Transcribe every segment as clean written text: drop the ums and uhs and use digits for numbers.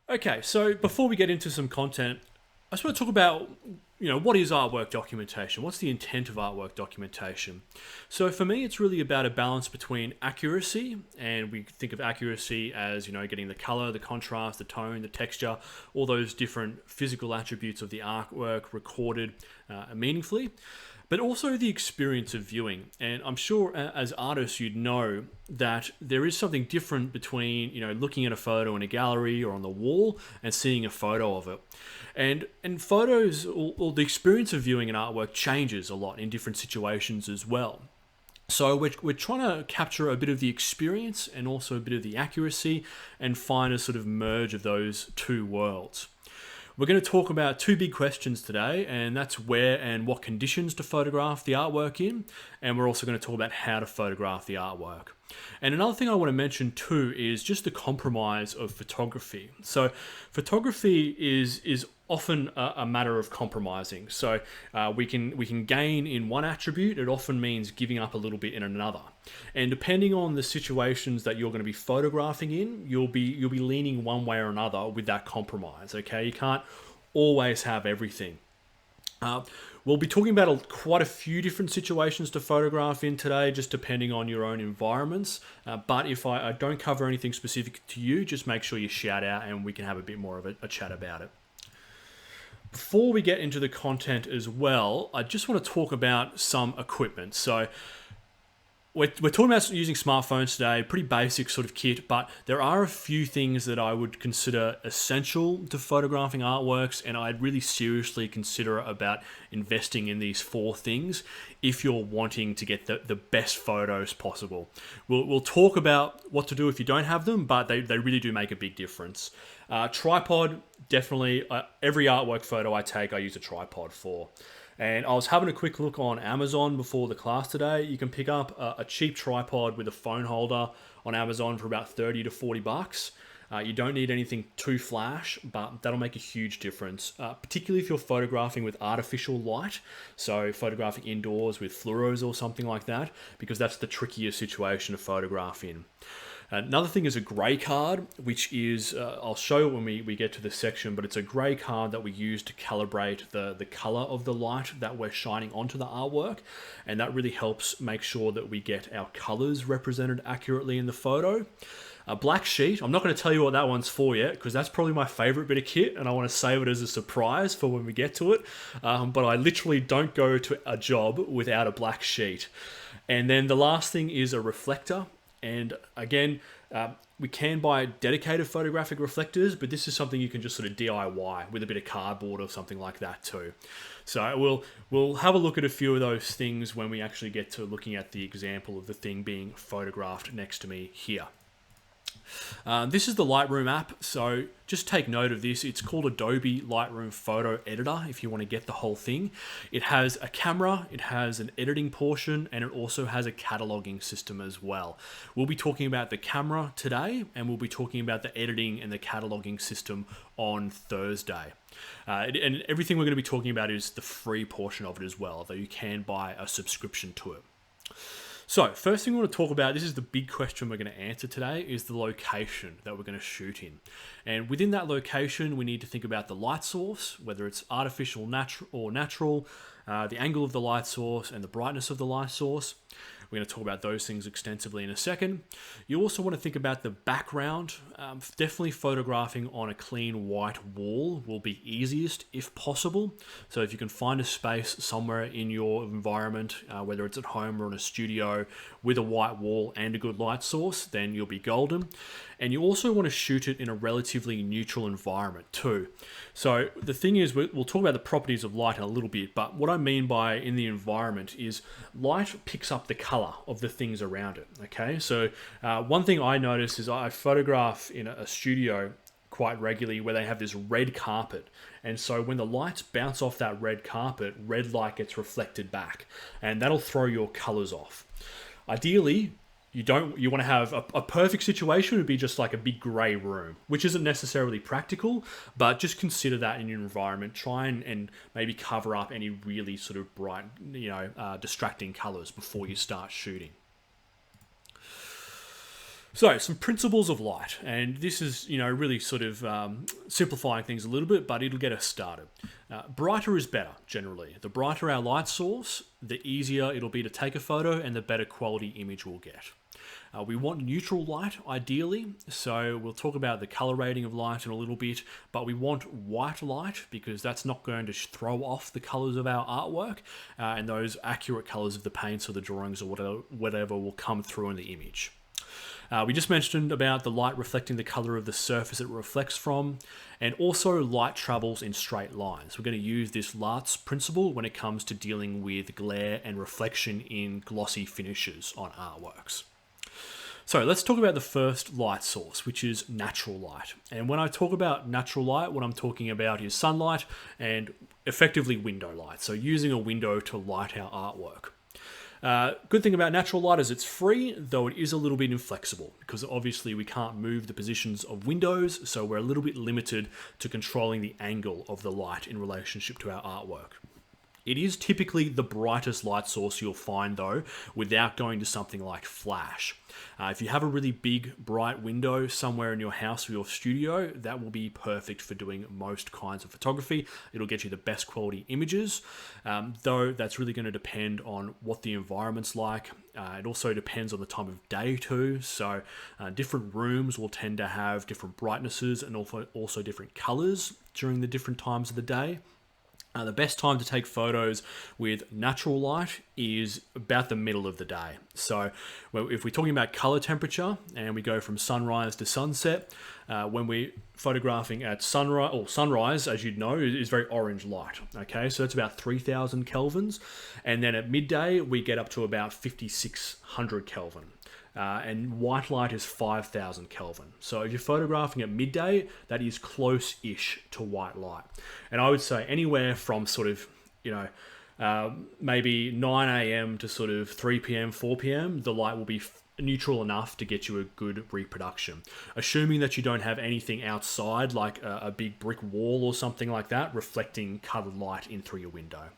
Okay, so before we get into some content, I just want to talk about, what is artwork documentation? What's the intent of artwork documentation? So for me, it's really about a balance between accuracy, and we think of accuracy as, getting the color, the contrast, the tone, the texture, all those different physical attributes of the artwork recorded meaningfully, but also the experience of viewing. And I'm sure as artists, you'd know that there is something different between, looking at a photo in a gallery or on the wall and seeing a photo of it. And photos, or the experience of viewing an artwork changes a lot in different situations as well. So we're trying to capture a bit of the experience and also a bit of the accuracy and find a sort of merge of those two worlds. We're going to talk about two big questions today, and that's where and what conditions to photograph the artwork in, and we're also going to talk about how to photograph the artwork. And another thing I want to mention too is just the compromise of photography. So photography is often a matter of compromising. So we can gain in one attribute. It often means giving up a little bit in another. And depending on the situations that you're going to be photographing in, you'll be leaning one way or another with that compromise. Okay, you can't always have everything. We'll be talking about quite a few different situations to photograph in today, just depending on your own environments. But if I don't cover anything specific to you, just make sure you shout out and we can have a bit more of a chat about it. Before we get into the content as well, I just want to talk about some equipment. So we're talking about using smartphones today, pretty basic sort of kit, but there are a few things that I would consider essential to photographing artworks, and I'd really seriously consider about investing in these four things if you're wanting to get the best photos possible. We'll talk about what to do if you don't have them, but they really do make a big difference. Tripod, definitely. Every artwork photo I take, I use a tripod for. And I was having a quick look on Amazon before the class today. You can pick up a cheap tripod with a phone holder on Amazon for about 30 to 40 bucks. You don't need anything too flash, but that'll make a huge difference, particularly if you're photographing with artificial light, so photographing indoors with fluoros or something like that, because that's the trickiest situation to photograph in. Another thing is a grey card, which is, I'll show it when we get to this section, but it's a grey card that we use to calibrate the colour of the light that we're shining onto the artwork, and that really helps make sure that we get our colours represented accurately in the photo. A black sheet, I'm not going to tell you what that one's for yet, because that's probably my favourite bit of kit, and I want to save it as a surprise for when we get to it, but I literally don't go to a job without a black sheet. And then the last thing is a reflector. And again, we can buy dedicated photographic reflectors, but this is something you can just sort of DIY with a bit of cardboard or something like that too. So we'll have a look at a few of those things when we actually get to looking at the example of the thing being photographed next to me here. This is the Lightroom app, so just take note of this. It's called Adobe Lightroom Photo Editor if you want to get the whole thing. It has a camera, it has an editing portion, and it also has a cataloging system as well. We'll be talking about the camera today, and we'll be talking about the editing and the cataloging system on Thursday. And everything we're going to be talking about is the free portion of it as well, though you can buy a subscription to it. So, first thing we want to talk about, this is the big question we're going to answer today, is the location that we're going to shoot in. And within that location, we need to think about the light source, whether it's artificial or natural, the angle of the light source, and the brightness of the light source. We're going to talk about those things extensively in a second. You also want to think about the background. Definitely photographing on a clean white wall will be easiest if possible. So if you can find a space somewhere in your environment, whether it's at home or in a studio, with a white wall and a good light source, then you'll be golden. And you also want to shoot it in a relatively neutral environment too. So the thing is, we'll talk about the properties of light in a little bit, but what I mean by in the environment is light picks up the color of the things around it. Okay, so one thing I notice is I photograph in a studio quite regularly where they have this red carpet, and so when the lights bounce off that red carpet, red light gets reflected back, and that'll throw your colors off. Ideally, you want to have a perfect situation would be just like a big grey room, which isn't necessarily practical, but just consider that in your environment. Try and maybe cover up any really sort of bright, distracting colours before you start shooting. So, some principles of light, and this is, really sort of simplifying things a little bit, but it'll get us started. Brighter is better, generally. The brighter our light source, the easier it'll be to take a photo and the better quality image we'll get. We want neutral light, ideally, so we'll talk about the color rating of light in a little bit, but we want white light because that's not going to throw off the colors of our artwork, and those accurate colors of the paints or the drawings or whatever will come through in the image. We just mentioned about the light reflecting the color of the surface it reflects from, and also light travels in straight lines. We're going to use this Lart's principle when it comes to dealing with glare and reflection in glossy finishes on artworks. So let's talk about the first light source, which is natural light. And when I talk about natural light, what I'm talking about is sunlight and effectively window light. So using a window to light our artwork. Good thing about natural light is it's free, though it is a little bit inflexible because obviously we can't move the positions of windows, so we're a little bit limited to controlling the angle of the light in relationship to our artwork. It is typically the brightest light source you'll find though, without going to something like flash. If you have a really big bright window somewhere in your house or your studio, that will be perfect for doing most kinds of photography. It'll get you the best quality images, though that's really going to depend on what the environment's like. It also depends on the time of day too, so different rooms will tend to have different brightnesses and also different colors during the different times of the day. The best time to take photos with natural light is about the middle of the day. So if we're talking about color temperature and we go from sunrise to sunset, when we're photographing at sunrise, as you'd know, is very orange light. Okay, so that's about 3000 kelvins. And then at midday, we get up to about 5600 Kelvin. And white light is 5000 Kelvin. So if you're photographing at midday, that is close-ish to white light. And I would say anywhere from sort of, maybe 9 a.m. to sort of 3 p.m., 4 p.m., the light will be neutral enough to get you a good reproduction. Assuming that you don't have anything outside, like a big brick wall or something like that, reflecting colored light in through your window.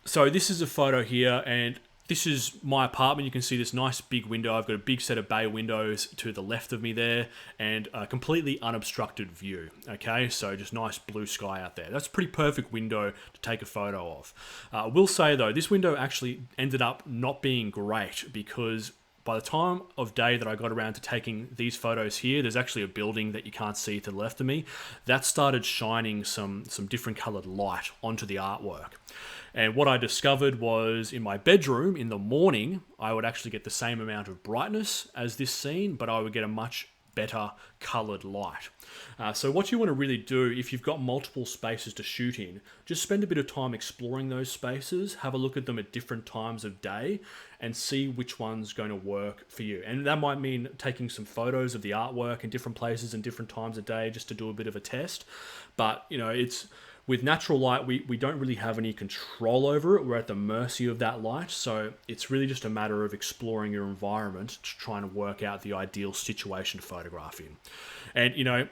So this is a photo here, and this is my apartment. You can see this nice big window. I've got a big set of bay windows to the left of me there, and a completely unobstructed view. Okay, so just nice blue sky out there. That's a pretty perfect window to take a photo of. I will say though, this window actually ended up not being great because by the time of day that I got around to taking these photos here, there's actually a building that you can't see to the left of me that started shining some different colored light onto the artwork. And what I discovered was in my bedroom in the morning, I would actually get the same amount of brightness as this scene, but I would get a much better colored light. So what you want to really do, if you've got multiple spaces to shoot in, just spend a bit of time exploring those spaces, have a look at them at different times of day, and see which one's going to work for you. And that might mean taking some photos of the artwork in different places and different times of day just to do a bit of a test. But, it's with natural light, we don't really have any control over it. We're at the mercy of that light. So it's really just a matter of exploring your environment to try and work out the ideal situation to photograph in. And,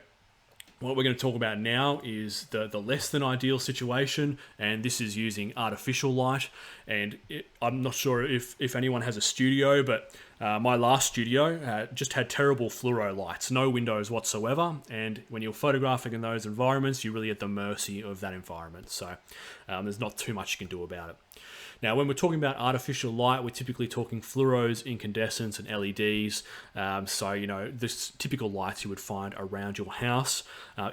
what we're going to talk about now is the less than ideal situation, and this is using artificial light. And I'm not sure if anyone has a studio, but my last studio just had terrible fluoro lights, no windows whatsoever. And when you're photographing in those environments, you're really at the mercy of that environment. So there's not too much you can do about it. Now, when we're talking about artificial light, we're typically talking fluoros, incandescents, and LEDs. This typical lights you would find around your house.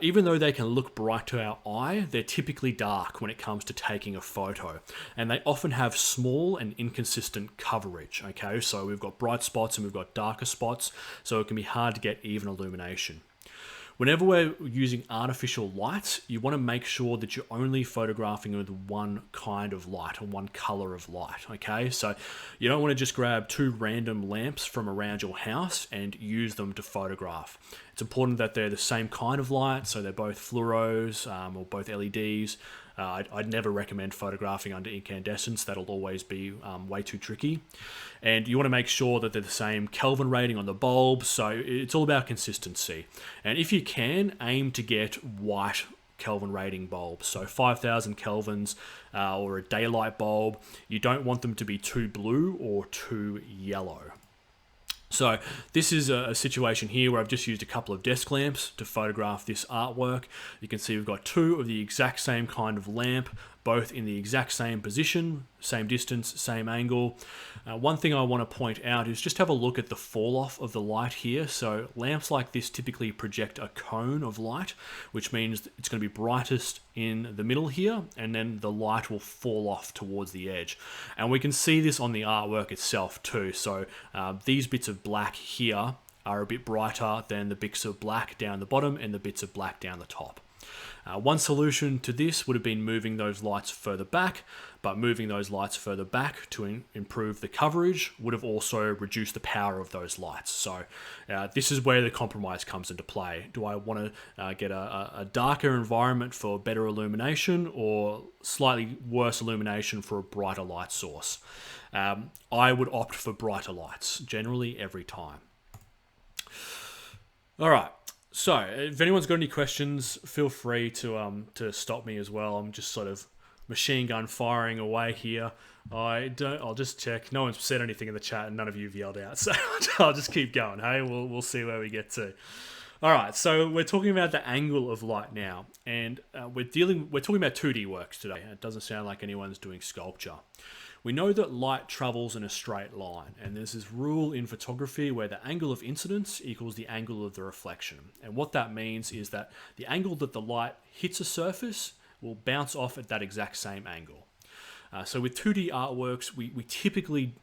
Even though they can look bright to our eye, they're typically dark when it comes to taking a photo. And they often have small and inconsistent coverage, okay? So we've got bright spots and we've got darker spots, so it can be hard to get even illumination. Whenever we're using artificial lights, you want to make sure that you're only photographing with one kind of light or one color of light, okay? So you don't want to just grab two random lamps from around your house and use them to photograph. It's important that they're the same kind of light, so they're both fluoros or both LEDs. I'd never recommend photographing under incandescents. That'll always be way too tricky. And you want to make sure that they're the same Kelvin rating on the bulb. So it's all about consistency. And if you can, aim to get white Kelvin rating bulbs. So 5,000 kelvins or a daylight bulb, you don't want them to be too blue or too yellow. So this is a situation here where I've just used a couple of desk lamps to photograph this artwork. You can see we've got two of the exact same kind of lamp, both in the exact same position, same distance, same angle. One thing I want to point out is just have a look at the fall off of the light here. So lamps like this typically project a cone of light, which means it's going to be brightest in the middle here, and then the light will fall off towards the edge. And we can see this on the artwork itself too. So these bits of black here are a bit brighter than the bits of black down the bottom and the bits of black down the top. One solution to this would have been moving those lights further back, but moving those lights further back to improve the coverage would have also reduced the power of those lights. So this is where the compromise comes into play. Do I want to get a darker environment for better illumination, or slightly worse illumination for a brighter light source? I would opt for brighter lights, generally every time. All right. So, if anyone's got any questions, feel free to stop me as well. I'm just sort of machine gun firing away here. I'll just check. No one's said anything in the chat, and none of you have yelled out. So I'll just keep going. Hey, we'll see where we get to. All right. So we're talking about the angle of light now, and we're talking about 2D works today. It doesn't sound like anyone's doing sculpture. We know that light travels in a straight line, and there's this rule in photography where the angle of incidence equals the angle of the reflection. And what that means is that the angle that the light hits a surface will bounce off at that exact same angle. So with 2D artworks, we typically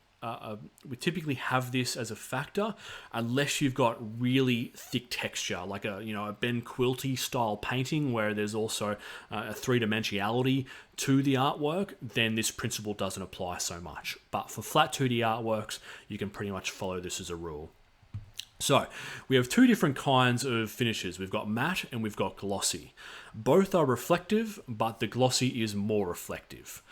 have this as a factor, unless you've got really thick texture, like a Ben Quilty style painting where there's also a three-dimensionality to the artwork. Then this principle doesn't apply so much. But for flat 2D artworks, you can pretty much follow this as a rule. So we have two different kinds of finishes. We've got matte and we've got glossy. Both are reflective, but the glossy is more reflective.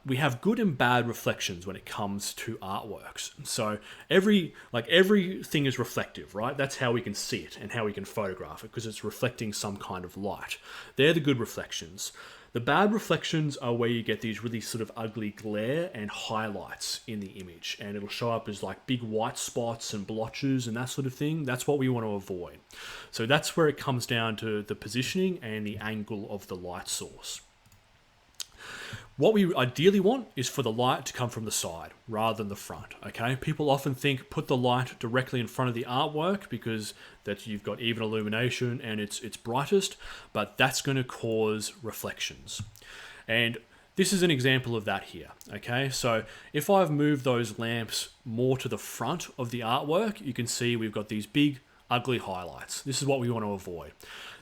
We have good and bad reflections when it comes to artworks. So everything is reflective, right? That's how we can see it and how we can photograph it, because it's reflecting some kind of light. They're the good reflections. The bad reflections are where you get these really sort of ugly glare and highlights in the image, and it'll show up as like big white spots and blotches and that sort of thing. That's what we want to avoid. So that's where it comes down to the positioning and the angle of the light source. What we ideally want is for the light to come from the side rather than the front, okay? People often think put the light directly in front of the artwork because that you've got even illumination and it's brightest, but that's going to cause reflections. And this is an example of that here, okay? So if I've moved those lamps more to the front of the artwork, you can see we've got these big, ugly highlights. This is what we want to avoid.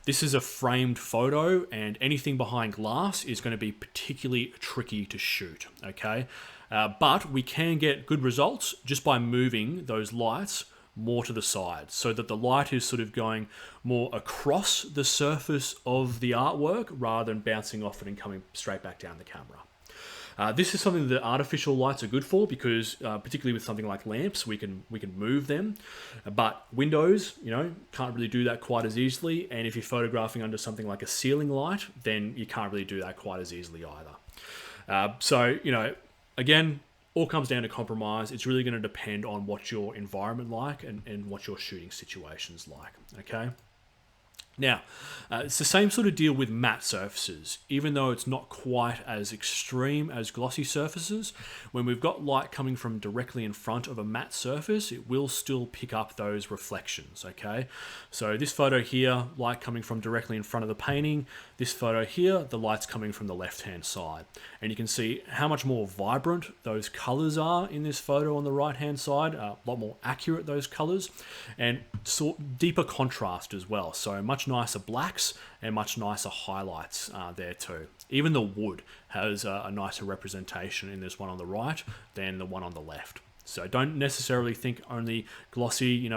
This is a framed photo, and anything behind glass is going to be particularly tricky to shoot, okay? But we can get good results just by moving those lights more to the side, so that the light is sort of going more across the surface of the artwork rather than bouncing off it and coming straight back down the camera. This is something that artificial lights are good for because, particularly with something like lamps, we can move them. But windows, can't really do that quite as easily. And if you're photographing under something like a ceiling light, then you can't really do that quite as easily either. So, again, all comes down to compromise. It's really going to depend on what your environment like and what your shooting situation's like. Okay. Now, it's the same sort of deal with matte surfaces. Even though it's not quite as extreme as glossy surfaces, when we've got light coming from directly in front of a matte surface, it will still pick up those reflections, okay? So this photo here, light coming from directly in front of the painting. This photo here, the light's coming from the left-hand side. And you can see how much more vibrant those colors are in this photo on the right-hand side, a lot more accurate, those colors, and deeper contrast as well. So much nicer blacks and much nicer highlights there too. Even the wood has a nicer representation in this one on the right than the one on the left. So don't necessarily think only glossy,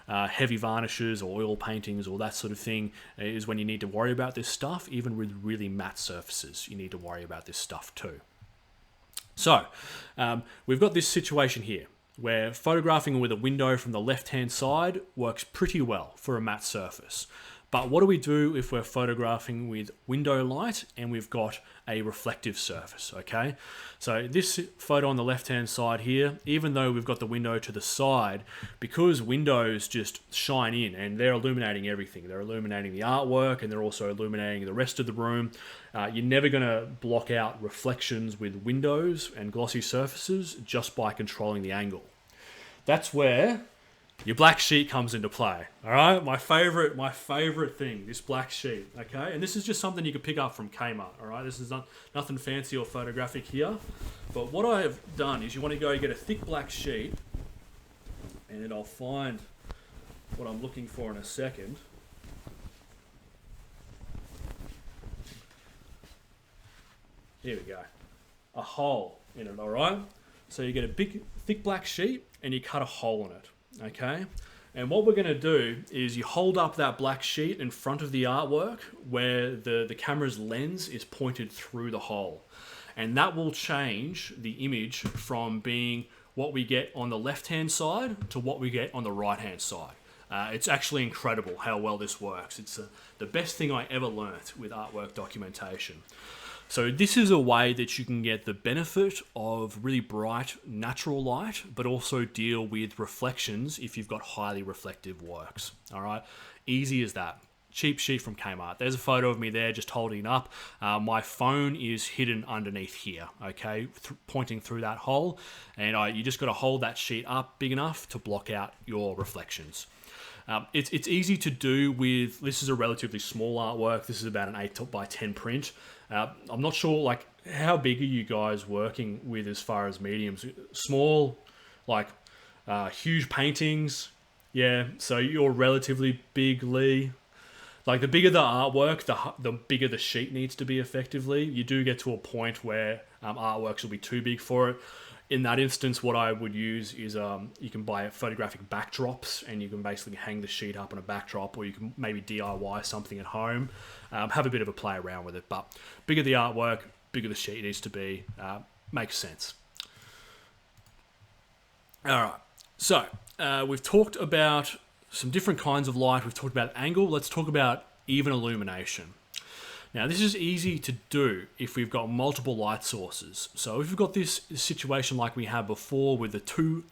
heavy varnishes or oil paintings or that sort of thing is when you need to worry about this stuff. Even with really matte surfaces, you need to worry about this stuff too. So we've got this situation here where photographing with a window from the left-hand side works pretty well for a matte surface. But what do we do if we're photographing with window light and we've got a reflective surface, okay? So this photo on the left-hand side here, even though we've got the window to the side, because windows just shine in and they're illuminating everything. They're illuminating the artwork and they're also illuminating the rest of the room. You're never going to block out reflections with windows and glossy surfaces just by controlling the angle. That's where your black sheet comes into play. All right, my favorite thing, this black sheet. Okay, and this is just something you can pick up from Kmart. All right, this is nothing fancy or photographic here. But what I have done is you want to go get a thick black sheet, and I'll find what I'm looking for in a second. Here we go, a hole in it. All right, so you get a big thick black sheet and you cut a hole in it. Okay, and what we're going to do is you hold up that black sheet in front of the artwork where the camera's lens is pointed through the hole, and that will change the image from being what we get on the left hand side to what we get on the right hand side. It's actually incredible how well this works. It's the best thing I ever learnt with artwork documentation. So this is a way that you can get the benefit of really bright natural light, but also deal with reflections if you've got highly reflective works. All right, easy as that. Cheap sheet from Kmart. There's a photo of me there just holding it up. My phone is hidden underneath here, okay, pointing through that hole. And you just got to hold that sheet up big enough to block out your reflections. It's easy to do with, this is a relatively small artwork. This is about an 8 by 10 print. I'm not sure, like, how big are you guys working with as far as mediums? Small, like huge paintings? Yeah, so you're relatively big, Lee. Like, the bigger the artwork, the bigger the sheet needs to be effectively. You do get to a point where artworks will be too big for it. In that instance, what I would use is you can buy photographic backdrops and you can basically hang the sheet up on a backdrop, or you can maybe DIY something at home, have a bit of a play around with it. But bigger the artwork, bigger the sheet needs to be. Makes sense. All right, so we've talked about some different kinds of light. We've talked about angle. Let's talk about even illumination. Now, this is easy to do if we've got multiple light sources. So if we've got this situation like we had before with the two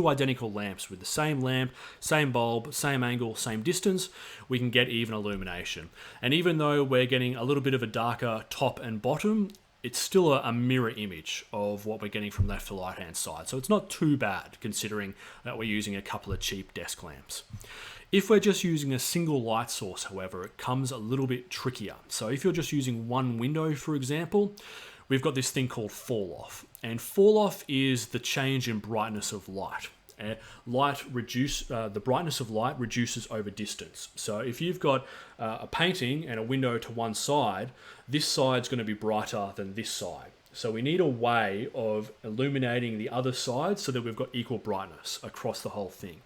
identical lamps with the same lamp, same bulb, same angle, same distance, we can get even illumination. And even though we're getting a little bit of a darker top and bottom, it's still a mirror image of what we're getting from left to right hand side. So it's not too bad considering that we're using a couple of cheap desk lamps. If we're just using a single light source, however, it comes a little bit trickier. So if you're just using one window, for example, we've got this thing called Falloff. And Falloff is the change in brightness of light. The brightness of light reduces over distance. So if you've got a painting and a window to one side, this side's going to be brighter than this side. So we need a way of illuminating the other side so that we've got equal brightness across the whole thing.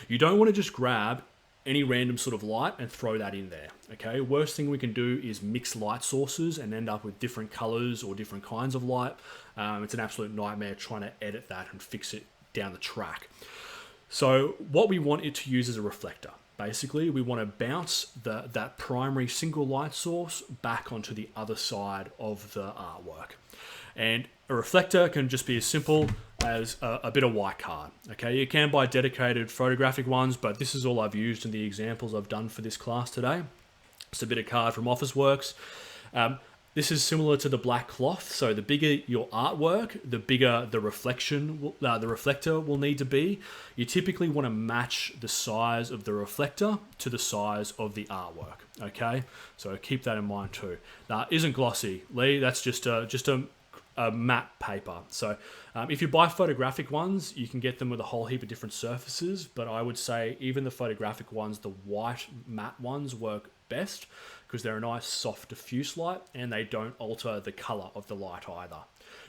You don't want to just grab any random sort of light and throw that in there, okay? Worst thing we can do is mix light sources and end up with different colors or different kinds of light. It's an absolute nightmare trying to edit that and fix it down the track. So what we want it to use is a reflector. Basically, we want to bounce that primary single light source back onto the other side of the artwork. And a reflector can just be as simple as a bit of white card. Okay, you can buy dedicated photographic ones, but this is all I've used in the examples I've done for this class today. It's a bit of card from Officeworks. This is similar to the black cloth. So the bigger your artwork, the bigger the reflector will need to be. You typically want to match the size of the reflector to the size of the artwork. Okay, so keep that in mind too. Now, isn't glossy, Lee. That's just a matte paper. So if you buy photographic ones, you can get them with a whole heap of different surfaces, but I would say even the photographic ones, the white matte ones work best because they're a nice soft diffuse light and they don't alter the color of the light either.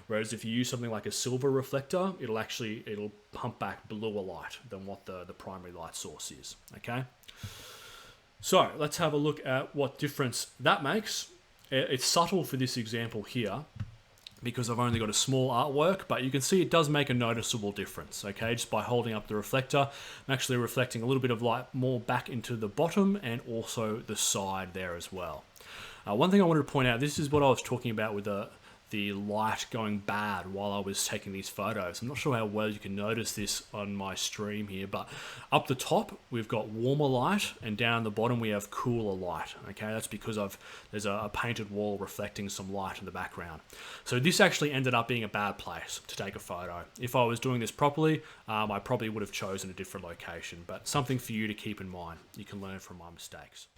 Whereas if you use something like a silver reflector, it'll pump back bluer light than what the primary light source is. Okay, so let's have a look at what difference that makes. It's subtle for this example here. because I've only got a small artwork, but you can see it does make a noticeable difference, okay? Just by holding up the reflector, I'm actually reflecting a little bit of light more back into the bottom and also the side there as well. One thing I wanted to point out, this is what I was talking about with the light going bad while I was taking these photos. I'm not sure how well you can notice this on my stream here, but up the top we've got warmer light and down the bottom we have cooler light. Okay, that's because there's a painted wall reflecting some light in the background. So this actually ended up being a bad place to take a photo. If I was doing this properly, I probably would have chosen a different location, but something for you to keep in mind. You can learn from my mistakes.